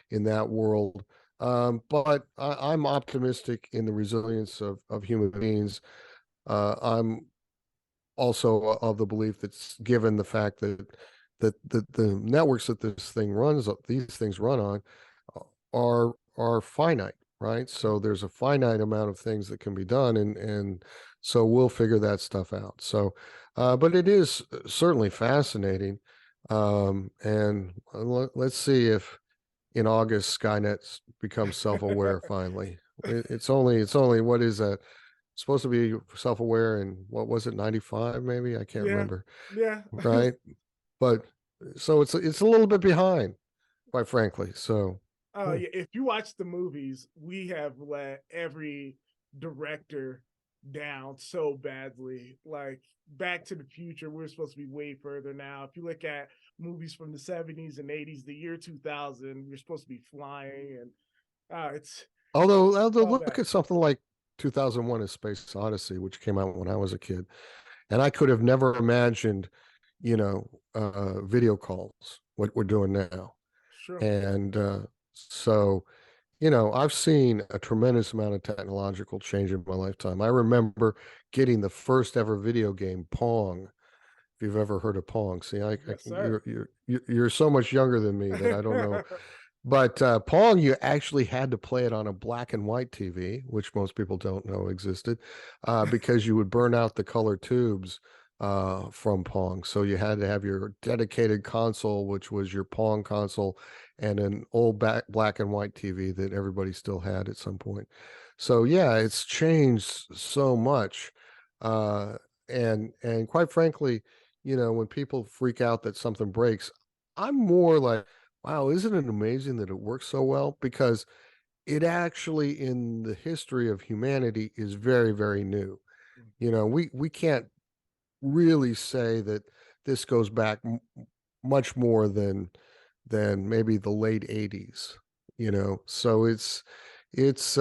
in that world. But I'm optimistic in the resilience of human beings. I'm also of the belief that's given the fact that the networks that these things run on, are finite, right? So there's a finite amount of things that can be done, and so we'll figure that stuff out. So, but it is certainly fascinating, and let's see if in August Skynet becomes self-aware finally. It's only what is that? Supposed to be self-aware, and what was it, 95 maybe? I can't Yeah, remember, yeah. right? But so it's a little bit behind, quite frankly. So, Oh hmm. yeah, if you watch the movies, we have let every director down so badly. Like Back to the Future, we're supposed to be way further now. If you look at movies from the 70s and 80s, the year 2000, we're supposed to be flying, and it's Although all look bad. at something like 2001: A Space Odyssey, which came out when I was a kid, and I could have never imagined, you know, video calls, what we're doing now. Sure. And so, you know, I've seen a tremendous amount of technological change in my lifetime. I remember getting the first ever video game, Pong. If you've ever heard of Pong, see, Yes, sir. you're so much younger than me that I don't know But Pong, you actually had to play it on a black and white TV, which most people don't know existed, because you would burn out the color tubes from Pong. So you had to have your dedicated console, which was your Pong console, and an old black and white TV that everybody still had at some point. So yeah, it's changed so much, uh, and quite frankly, when people freak out that something breaks, I'm more like, wow, isn't it amazing that it works so well? Because it actually, in the history of humanity, is very, very new. We can't really say that this goes back much more than maybe the late 80s. So it's it's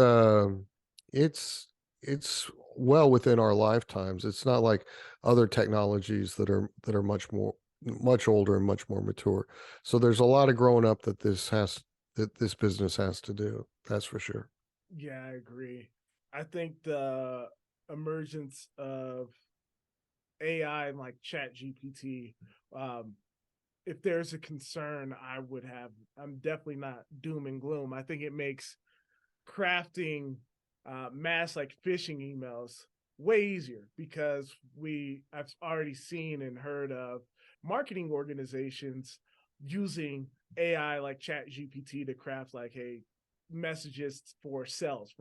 it's well within our lifetimes. It's not like other technologies that are much older and much more mature. So there's a lot of growing up that this business has to do. That's for sure. Yeah, I agree. I think the emergence of AI and like Chat GPT, um, if there's a concern, I'm definitely not doom and gloom. I think it makes crafting mass like phishing emails way easier because I've already seen and heard of marketing organizations using AI like Chat GPT to craft like, hey, messages for sales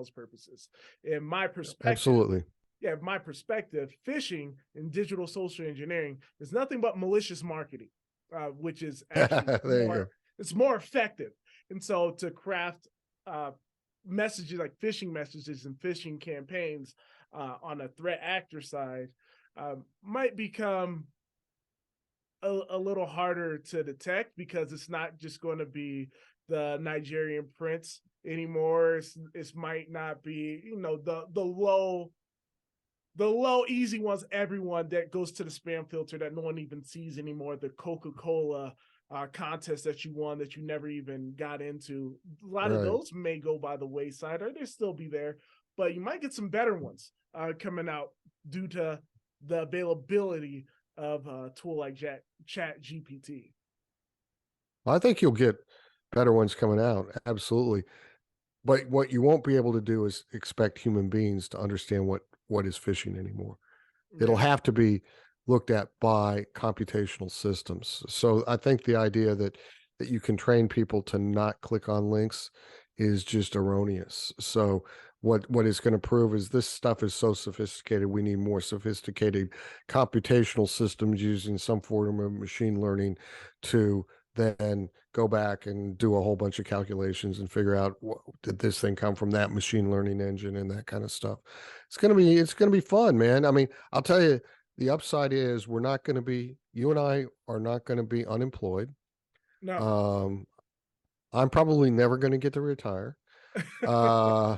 purposes. In my perspective, Absolutely. yeah, my perspective, phishing and digital social engineering is nothing but malicious marketing, which is actually There you go. it's more effective. And so to craft uh, messages like phishing messages and phishing campaigns on a threat actor side might become a little harder to detect because it's not just going to be the Nigerian prince anymore. It might not be, the low easy ones, everyone that goes to the spam filter that no one even sees anymore, the Coca-Cola contest that you won that you never even got into. A lot of Right. those may go by the wayside or they still be there, but you might get some better ones coming out due to the availability of a tool like Chat GPT. I think you'll get better ones coming out. Absolutely. But what you won't be able to do is expect human beings to understand what is phishing anymore. It'll Yeah. have to be looked at by computational systems. So I think the idea that you can train people to not click on links is just erroneous. So what is going to prove is this stuff is so sophisticated. We need more sophisticated computational systems using some form of machine learning to then go back and do a whole bunch of calculations and figure out did this thing come from that machine learning engine and that kind of stuff. It's gonna be fun, man. I mean, I'll tell you, the upside is you and I are not going to be unemployed. No. Um, I'm probably never going to get to retire. Uh,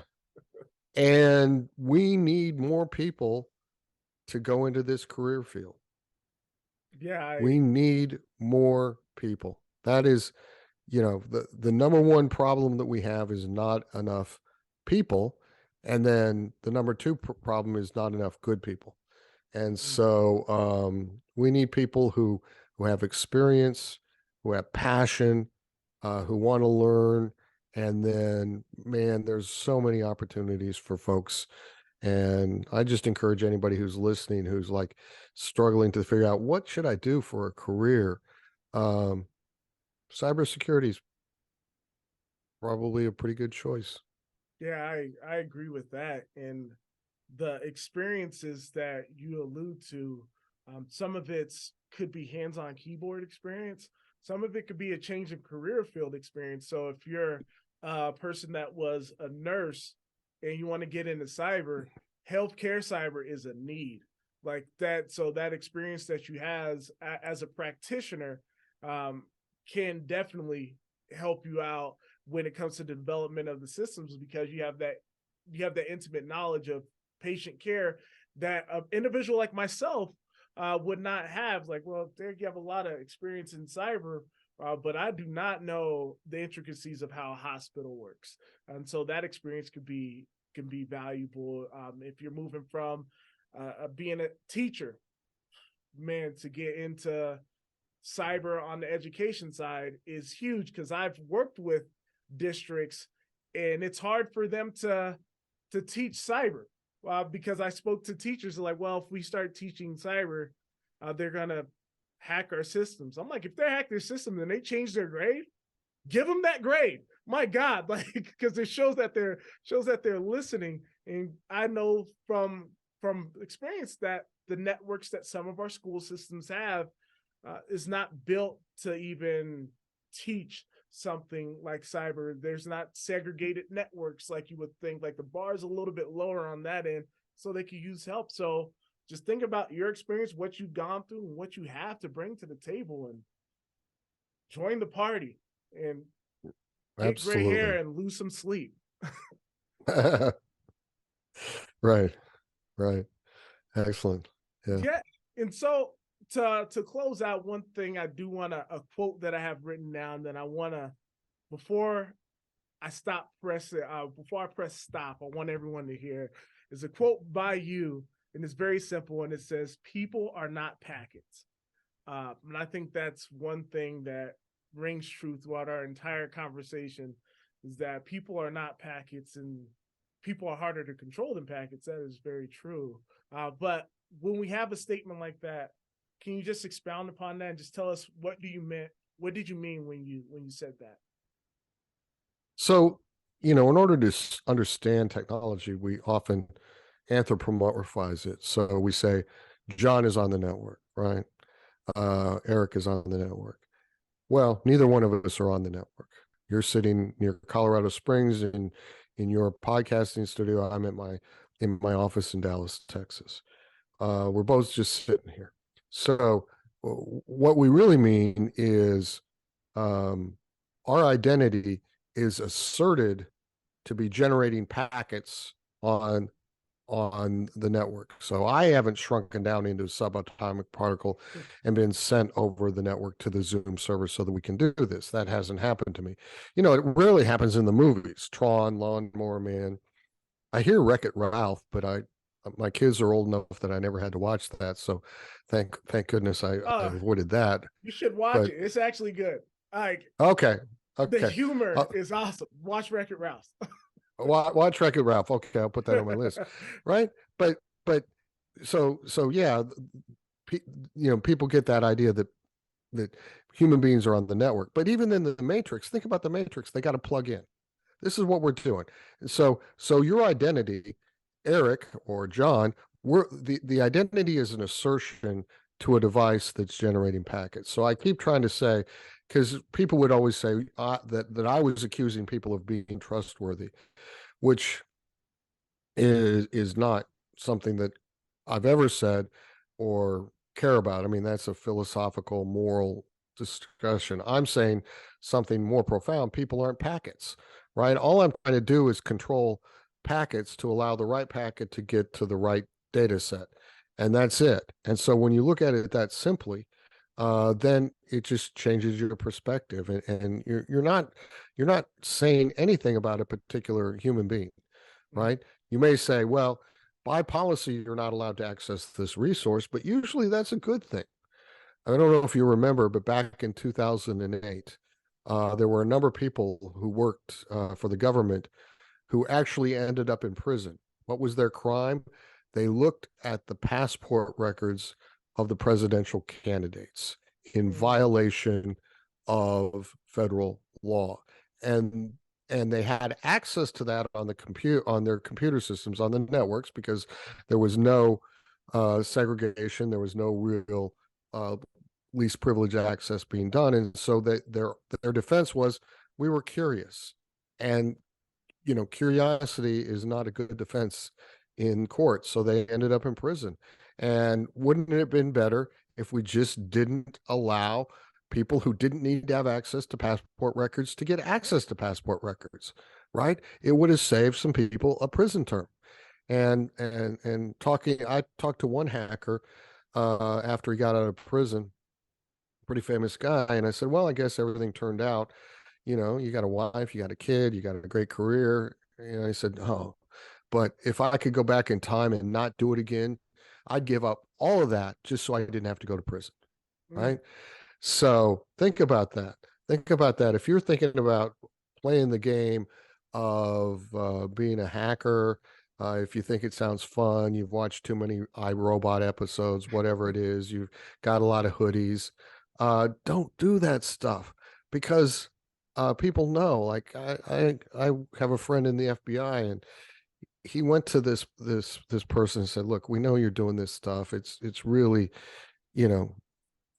and we need more people to go into this career field. Yeah, We need more people. That is, the number one problem that we have is not enough people. And then the number two problem is not enough good people. And so we need people who have experience, who have passion, who want to learn. And then, man, there's so many opportunities for folks. And I just encourage anybody who's listening, who's like struggling to figure out what should I do for a career. Um, Cybersecurity is probably a pretty good choice. yeah, I agree with that. And the experiences that you allude to, some of it's could be hands-on keyboard experience. Some of it could be a change of career field experience. So if you're a person that was a nurse and you want to get into cyber, healthcare cyber is a need like that. So that experience that you has as a practitioner um, can definitely help you out when it comes to the development of the systems because you have that intimate knowledge of patient care that an individual like myself would not have. Like, well, there you have a lot of experience in cyber, but I do not know the intricacies of how a hospital works, and so that experience can be valuable if you're moving from being a teacher, man, to get into cyber on the education side is huge, because I've worked with districts and it's hard for them to teach cyber, because I spoke to teachers like, well, if we start teaching cyber, they're gonna hack our systems. I'm like, if they hack their system and they change their grade, give them that grade. My God, like, because it shows that they're listening. And I know from experience that the networks that some of our school systems have is not built to even teach something like cyber. There's not segregated networks like you would think. Like the bar is a little bit lower on that end, so they can use help. So just think about your experience, what you've gone through, and what you have to bring to the table, and join the party and get gray Absolutely. hair and lose some sleep. Right. Right. Excellent. Yeah. Yeah. And so to close out, one thing I do want to, a quote that I have written down that I want to, before I stop pressing, before I press stop, I want everyone to hear, is a quote by you, and it's very simple, and it says, "People are not packets." And I think that's one thing that rings true throughout our entire conversation, is that people are not packets, and people are harder to control than packets. That is very true. But when we have a statement like that, can you just expound upon that and just tell us what do you meant? What did you mean when you said that? So, in order to understand technology, we often anthropomorphize it. So we say, John is on the network, right? Eric is on the network. Well, neither one of us are on the network. You're sitting near Colorado Springs in your podcasting studio. I'm at in my office in Dallas, Texas. We're both just sitting here. So what we really mean is um, our identity is asserted to be generating packets on the network. So I haven't shrunken down into a subatomic particle and been sent over the network to the Zoom server so that we can do this. That hasn't happened to me. It rarely happens in the movies. Tron, Lawnmower Man. I hear Wreck-It Ralph, but my kids are old enough that I never had to watch that. So thank goodness I Uh, avoided that. you should watch But it. It's actually good. Like, okay, the okay. humor Uh, is awesome. Watch Wreck-It Ralph. watch Wreck-It Ralph. Okay, I'll put that on my list. Right, but so yeah, pe- people get that idea that human beings are on the network. But even in the Matrix, think about the Matrix. They got to plug in. This is what we're doing. So your identity, Eric or John, the identity is an assertion to a device that's generating packets. So I keep trying to say, because people would always say that I was accusing people of being trustworthy, which is not something that I've ever said or care about. I mean, that's a philosophical, moral discussion. I'm saying something more profound. People aren't packets, right? All I'm trying to do is control packets to allow the right packet to get to the right data set. And that's it. And so when you look at it that simply, then it just changes your perspective, and you're not saying anything about a particular human being, right? You may say, well, by policy, you're not allowed to access this resource, but usually that's a good thing. I don't know if you remember, but back in 2008, there were a number of people who worked for the government who actually ended up in prison. What was their crime? They looked at the passport records of the presidential candidates in Mm, violation of federal law. And they had access to that on their computer systems on the networks, because there was no segregation, there was no real uh, least privilege access being done, and so their defense was, we were curious, and curiosity is not a good defense in court. So they ended up in prison. And wouldn't it have been better if we just didn't allow people who didn't need to have access to passport records to get access to passport records, right? It would have saved some people a prison term. And I talked to one hacker after he got out of prison, pretty famous guy, and I said, well, I guess everything turned out. You got a wife, you got a kid, you got a great career. And I said, oh, but if I could go back in time and not do it again, I'd give up all of that just so I didn't have to go to prison. mm, Right. So think about that. Think about that. If you're thinking about playing the game of being a hacker, if you think it sounds fun, you've watched too many iRobot episodes, whatever it is, you've got a lot of hoodies, don't do that stuff because people know. Like I have a friend in the FBI, and he went to this person and said, "Look, we know you're doing this stuff. It's really, you know,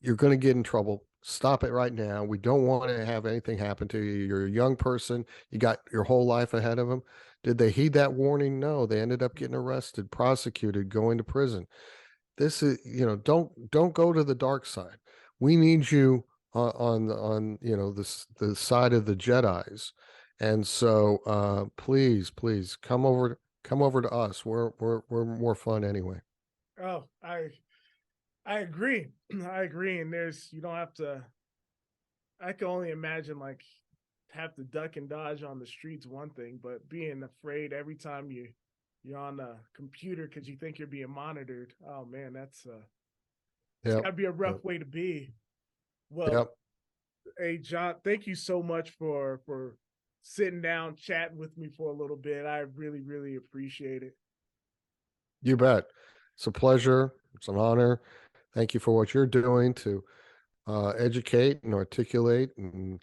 you're going to get in trouble. Stop it right now. We don't want to have anything happen to you. You're a young person. You got your whole life ahead of them." Did they heed that warning? No. They ended up getting arrested, prosecuted, going to prison. This is, don't go to the dark side. We need you on the side of the Jedi's. And so please come over to us. We're more fun anyway. Oh, I agree. I agree. And there's you don't have to. I can only imagine like have to duck and dodge on the streets one thing, but being afraid every time you're on a computer because you think you're being monitored. Oh man, that's it's Yep. got to be a Yep. rough way to be. Well, Yep. hey John, thank you so much for sitting down, chatting with me for a little bit. I really appreciate it. You bet. It's a pleasure. It's an honor. Thank you for what you're doing to educate and articulate and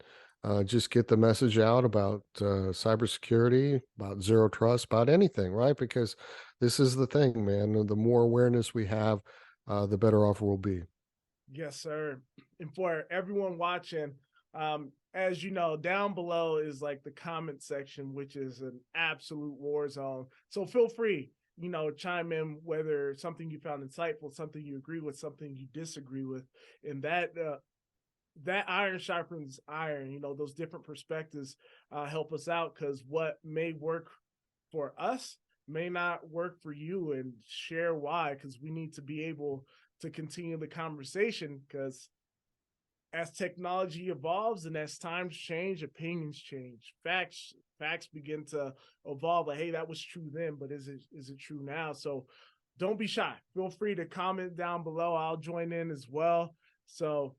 just get the message out about cybersecurity, about zero trust, about anything, right? Because this is the thing, man. The more awareness we have, the better off we'll be. Yes, sir. And for everyone watching, as you know, down below is like the comment section, which is an absolute war zone. So feel free, chime in whether something you found insightful, something you agree with, something you disagree with, and that iron sharpens iron. Those different perspectives help us out because what may work for us may not work for you, and share why, because we need to be able to continue the conversation, because as technology evolves and as times change, opinions change, facts begin to evolve. Like, hey, that was true then, but is it true now? So don't be shy. Feel free to comment down below. I'll join in as well. So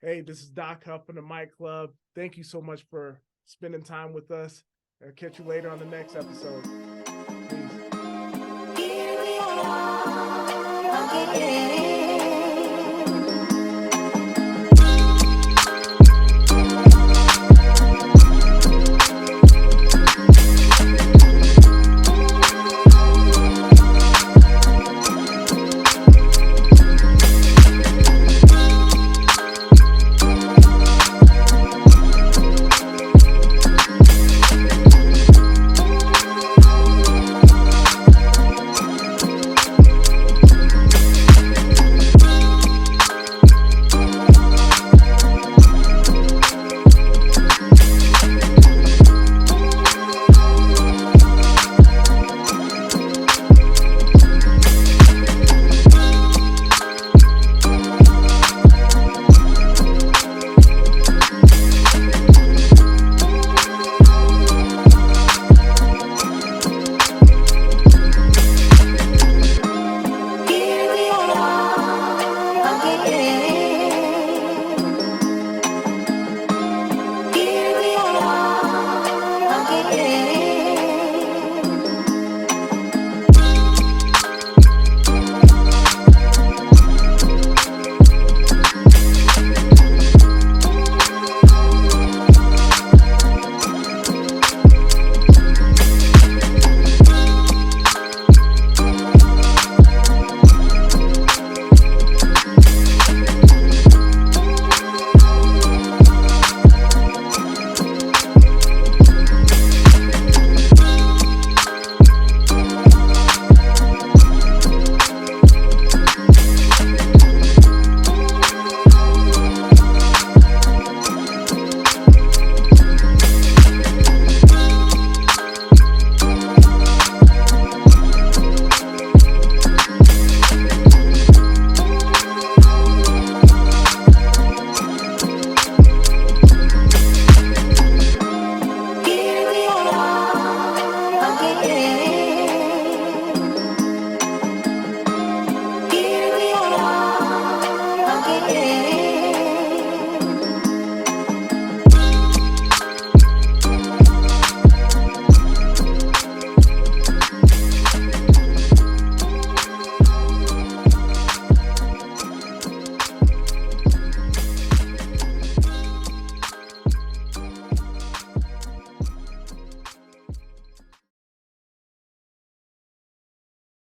hey, this is Doc Huff from the Mic Club. Thank you so much for spending time with us. I'll catch you later on the next episode. Peace. Here we are again.